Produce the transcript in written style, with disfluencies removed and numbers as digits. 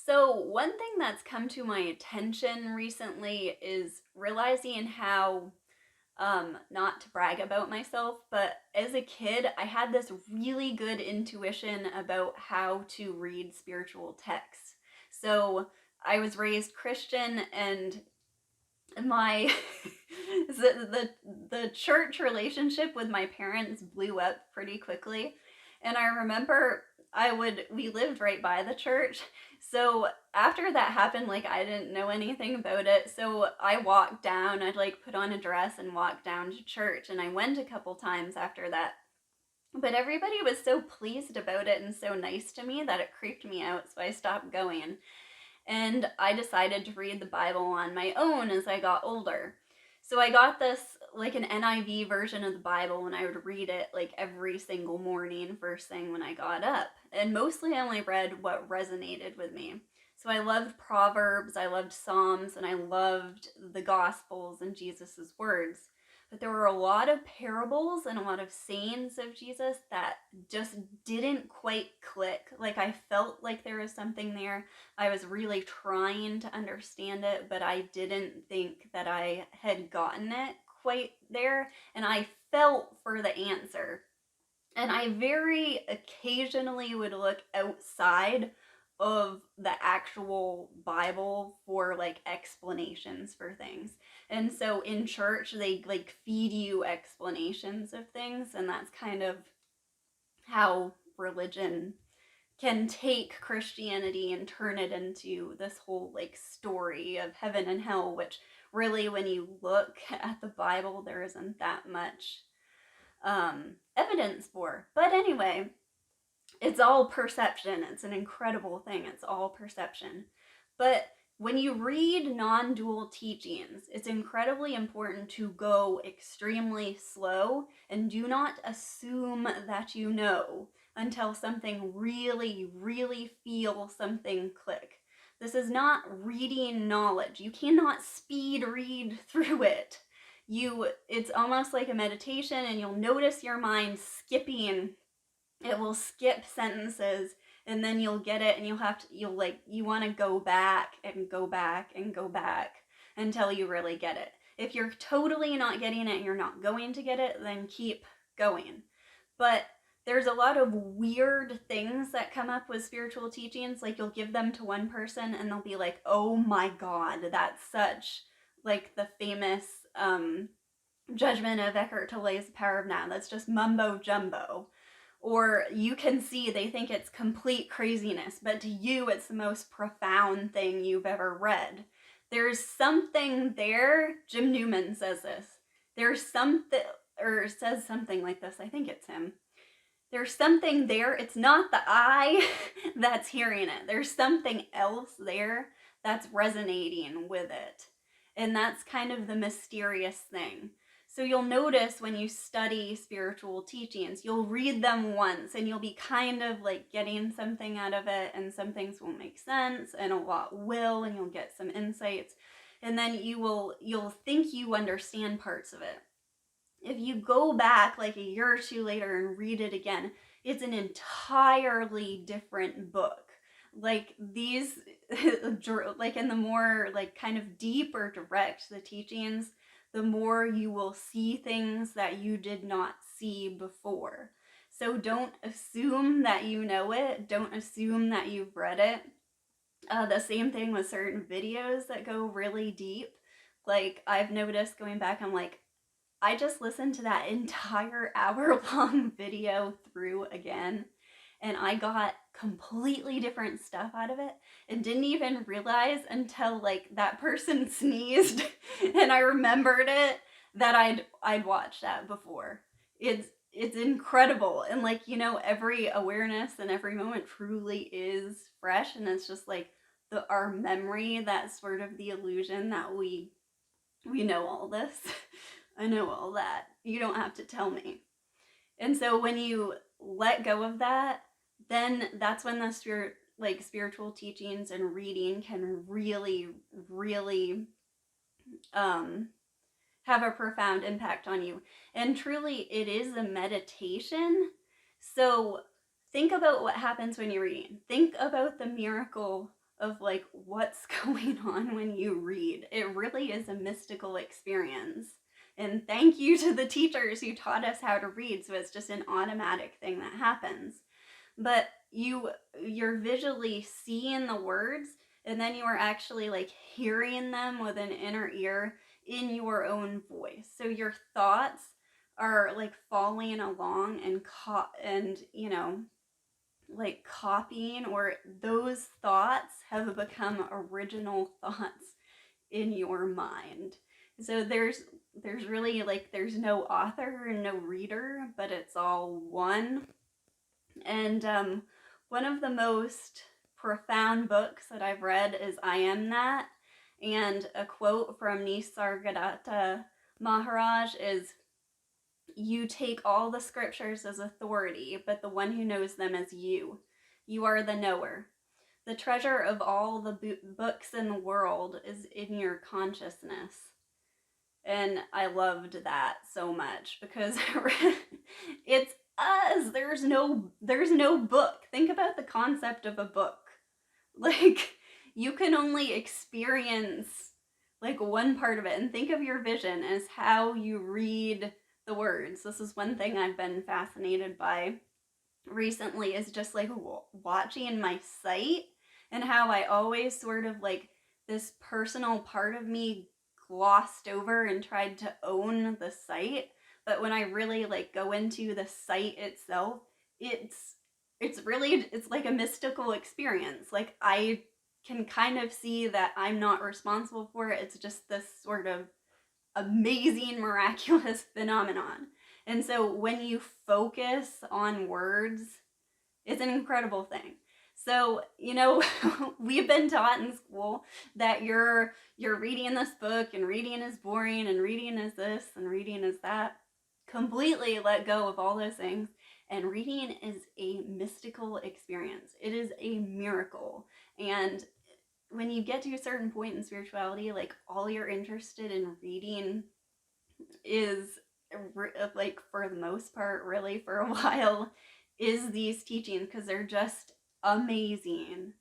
So, one thing that's come to my attention recently is realizing how, not to brag about myself, but as a kid, I had this really good intuition about how to read spiritual texts. So, I was raised Christian, and my the church relationship with my parents blew up pretty quickly. And I remember we lived right by the church, so after that happened, like, I didn't know anything about it, so I walked down. I'd like put on a dress and walk down to church, and I went a couple times after that. But everybody was so pleased about it and so nice to me that it creeped me out, so I stopped going. And I decided to read the Bible on my own as I got older. So I got this, like, an NIV version of the Bible, and I would read it like every single morning, first thing when I got up. And mostly I only read what resonated with me. So I loved Proverbs, I loved Psalms, and I loved the Gospels and Jesus's words. But there were a lot of parables and a lot of sayings of Jesus that just didn't quite click. Like, I felt like there was something there. I was really trying to understand it, but I didn't think that I had gotten it quite there. And I felt for the answer. And I very occasionally would look outside of the actual Bible for like explanations for things. And so in church, they like feed you explanations of things, and that's kind of how religion can take Christianity and turn it into this whole like story of heaven and hell, which really, when you look at the Bible, there isn't that much evidence for. But anyway, it's all perception. It's an incredible thing. It's all perception. But when you read non-dual teachings, it's incredibly important to go extremely slow and do not assume that you know until something really feel something click. This is not reading knowledge. You cannot speed read through it. It's almost like a meditation, and you'll notice your mind skipping. It will skip sentences, and then you'll get it, and you want to go back and go back and go back until you really get it. If you're totally not getting it and you're not going to get it, then keep going. But there's a lot of weird things that come up with spiritual teachings. Like, you'll give them to one person and they'll be like, oh my god, that's such, like, the famous judgment of Eckhart Tolle's Power of Now. That's just mumbo jumbo. Or you can see they think it's complete craziness, but to you it's the most profound thing you've ever read. There's something there. Jim Newman says this. There's something, or says something like this. I think it's him. There's something there. It's not the eye that's hearing it. There's something else there that's resonating with it. And that's kind of the mysterious thing. So you'll notice when you study spiritual teachings, you'll read them once and you'll be kind of like getting something out of it, and some things won't make sense and a lot will, and you'll get some insights. And then you'll think you understand parts of it. If you go back like a year or two later and read it again, it's an entirely different book. Like, these, like, in the more like kind of deep or direct the teachings, the more you will see things that you did not see before. So don't assume that you know it. Don't assume that you've read it. The same thing with certain videos that go really deep. Like, I've noticed going back, I'm like, I just listened to that entire hour-long video through again, and I got completely different stuff out of it, and didn't even realize until like that person sneezed and I remembered it that I'd watched that before. It's incredible, and like, every awareness and every moment truly is fresh, and it's just like our memory, that's sort of the illusion that we know all this. I know all that. You don't have to tell me. And so when you let go of that, then that's when the spiritual teachings and reading can really have a profound impact on you. And truly, it is a meditation. So think about what happens when you're reading. Think about the miracle of like what's going on when you read. It really is a mystical experience. And thank you to the teachers who taught us how to read, so it's just an automatic thing that happens. But you're visually seeing the words, and then you are actually like hearing them with an inner ear in your own voice. So your thoughts are like following along and like copying, or those thoughts have become original thoughts in your mind. So there's really like there's no author and no reader, but it's all one. And one of the most profound books that I've read is I Am That. And a quote from Nisargadatta Maharaj is, "You take all the scriptures as authority, but the one who knows them is you. You are the knower. The treasure of all the books in the world is in your consciousness." And I loved that so much because it's us. There's no book. Think about the concept of a book. Like, you can only experience like one part of it, and think of your vision as how you read the words. This is one thing I've been fascinated by recently, is just like watching my sight, and how I always sort of like this personal part of me glossed over and tried to own the sight. But when I really like go into the sight itself, it's it's like a mystical experience. Like, I can kind of see that I'm not responsible for it. It's just this sort of amazing, miraculous phenomenon. And so when you focus on words, it's an incredible thing. So, we've been taught in school that you're reading this book, and reading is boring, and reading is this, and reading is that. Completely let go of all those things. And reading is a mystical experience. It is a miracle. And when you get to a certain point in spirituality, like, all you're interested in reading is, like, for the most part, really for a while, is these teachings, because they're just amazing.